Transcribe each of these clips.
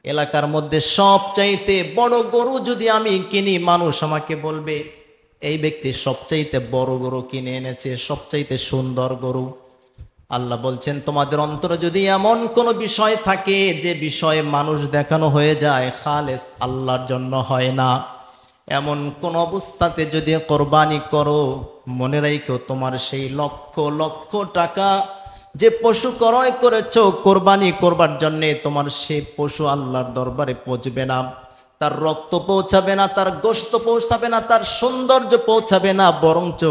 এলাকার মধ্যে সবচাইতে বড় গরু যদি আমি কিনি, মানুষ আমাকে বলবে এই ব্যক্তি সবচাইতে বড় গরু কিনে এনেছে, সবচাইতে সুন্দর গরু। আল্লাহ বলছেন, তোমাদের অন্তরে যদি এমন কোনো বিষয় থাকে যে বিষয়ে মানুষ দেখানো হয়ে যায়, খালেস আল্লাহর জন্য হয় না, এমন কোন অবস্থাতে যদি কোরবানি করো, মনে রাখো তোমার সেই লক্ষ লক্ষ টাকা যে পশু ক্রয় করেছো কোরবানি করবার জন্যে, তোমার সেই পশু আল্লাহর দরবারে পৌঁছবে না, তার রক্ত পৌঁছাবে না, তার গোশত পৌঁছাবে না, তার সৌন্দর্য পৌঁছাবে না, বরঞ্চ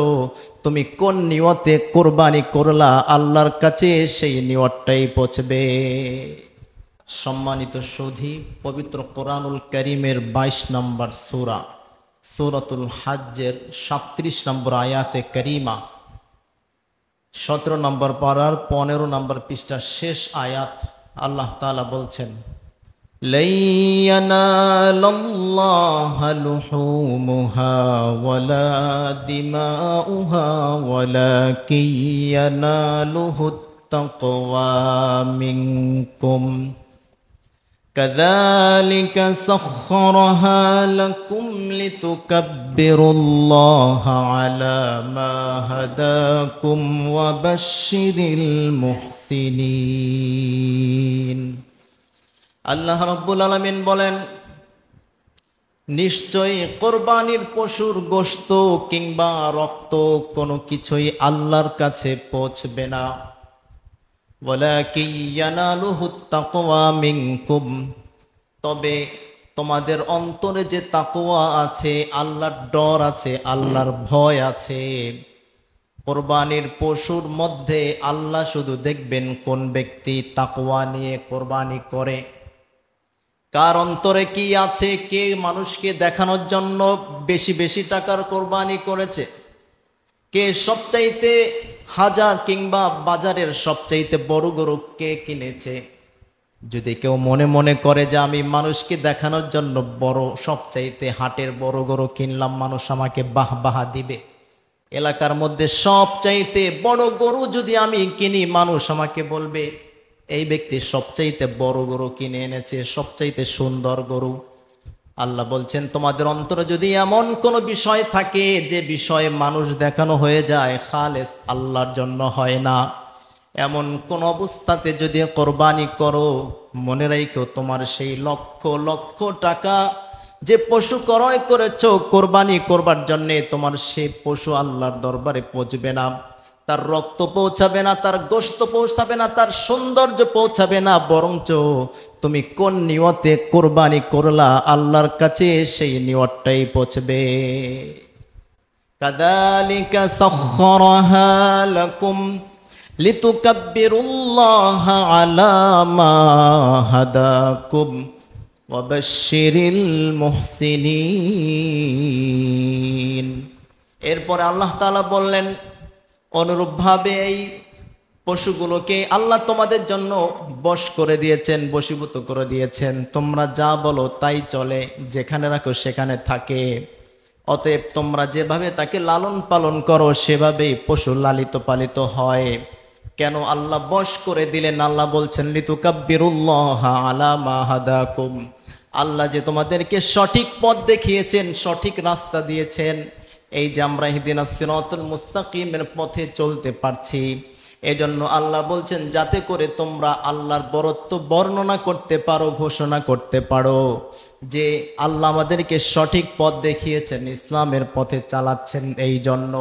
তুমি কোন নিয়তে কোরবানি করলা আল্লাহর কাছে সেই নিয়তটাই পৌঁছবে। সম্মানিত সুধী, পবিত্র কোরআনুল কারীমের 22 নম্বর সূরা সূরাতুল হজ্জের 37 নম্বর আয়াতে কারিমা, 17 নম্বর পারার 15 নম্বর পৃষ্ঠার শেষ আয়াত, আল্লাহ তাআলা বলছেন, লাই ইয়ানালাল্লাহা লুহুমুহা ওয়ালা দিমাউহা ওয়ালাকিন ইয়ানালুহুত তাকওয়া মিনকুম كذلك سخرها لكم لتكبروا الله على ما هداكم وبشر المحسنين। আল্লাহ রাব্বুল আলামিন বলেন, নিশ্চয়ই কোরবানির পশুর গোশত কিংবা রক্ত কোনো কিছুই আল্লাহর কাছে পৌঁছবে না, ওয়ালাকিন ইয়ানালুহুত তাকওয়া মিনকুম, তবে তোমাদের অন্তরে যে তাকওয়া আছে, আল্লাহর ডর আছে, আল্লাহর ভয় আছে। কোরবানির পশুর মধ্যে আল্লাহ শুধু দেখবেন কোন ব্যক্তি তাকওয়া নিয়ে কোরবানি করে, কার অন্তরে কি আছে, কে মানুষকে দেখানোর জন্য বেশি বেশি টাকার কোরবানি করেছে, কে সবচাইতে হাজার কিংবা বাজারের সবচাইতে বড় গরু কে কিনেছে। যদি কেউ মনে মনে করে যে আমি মানুষকে দেখানোর জন্য বড় সবচাইতে হাটের বড় গরু কিনলাম, মানুষ আমাকে বাহবাহা দিবে, এলাকার মধ্যে সবচাইতে বড় গরু যদি আমি কিনি, মানুষ আমাকে বলবে এই ব্যক্তি সবচাইতে বড় গরু কিনে এনেছে, সবচাইতে সুন্দর গরু। আল্লাহ বলছেন, তোমাদের অন্তরে যদি এমন কোনো বিষয় থাকে যে বিষয়ে মানুষ দেখানো হয়ে যায়, খালেস আল্লাহর জন্য হয় না, এমন কোন অবস্থাতে যদি কোরবানি করো, মনে রাখো তোমার সেই লক্ষ লক্ষ টাকা যে পশু ক্রয় করেছো কোরবানি করবার জন্যে, তোমার সেই পশু আল্লাহর দরবারে পৌঁছবে না, তার রক্ত পৌঁছাবে না, তার গোশত পৌঁছাবে না, তার সৌন্দর্য পৌঁছাবে না, বরঞ্চ তুমি কোন নিয়তে কোরবানি করলা আল্লাহর কাছে সেই নিয়তটাই পৌঁছবে। কাযালিকা সাখখারাহা লাকুম লিতুকাব্বিরুল্লাহা আলা মা হাদাকুম ওয়া বাশশিরিল মুহসিনিন। এরপরে আল্লাহ তাআলা বললেন, অনুরূপভাবে এই পশুগুলোকে আল্লাহ তোমাদের জন্য বশ করে দিয়েছেন, বশীভূত করে দিয়েছেন, তোমরা যা বলো তাই চলে, যেখানে রাখো সেখানে থাকে। অতএব তোমরা যেভাবে তাকে লালন পালন করো সেভাবেই পশু লালিত পালিত হয়। কেন আল্লাহ বশ করে দিলেন? আল্লাহ বলছেন, লিতুকাব্বিরুল্লাহা আলা মা হাদাকুম, আল্লাহ যে তোমাদেরকে সঠিক পথ দেখিয়েছেন, সঠিক রাস্তা দিয়েছেন, এই যে আমরা ইহদিনাস সিরাতুল মুস্তাকিমের পথে চলতে পারছি, এজন্য আল্লাহ বলছেন যাতে করে তোমরা আল্লাহর বরত্ব বর্ণনা করতে পারো, ঘোষণা করতে পারো যে আল্লাহ আমাদেরকে সঠিক পথ দেখিয়েছেন, ইসলামের পথে চালাচ্ছেন। এই জন্য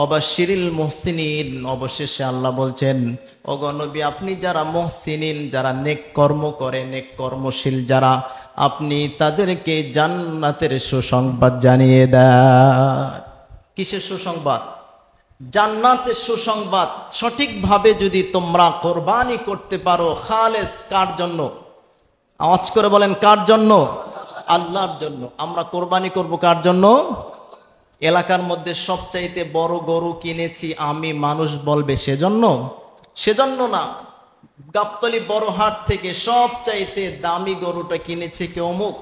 অবাশশিরিল মুহসিনিন, অবশেষে আল্লাহ বলছেন, ওগো নবী, আপনি যারা মুহসিনিন, যারা নেক কর্ম করে, নেক কর্মশীল যারা, আপনি তাদেরকে জান্নাতের সুসংবাদ জানিয়ে দেন। কিসের সুসংবাদ? জান্নাতের সুসংবাদ। সঠিকভাবে যদি তোমরা কোরবানি করতে পারো, খালেস কার জন্য? আওয়াজ করে বলেন, কার জন্য? আল্লাহর জন্য। আমরা কোরবানি করব কার জন্য? এলাকার মধ্যে সবচাইতে বড় গরু কিনেছি আমি, মানুষ বলবে সেজন্য? সেজন্য না। গাবতলী বড় হাট থেকে সবচাইতে দামি গরুটা কিনেছে কে? অমুক।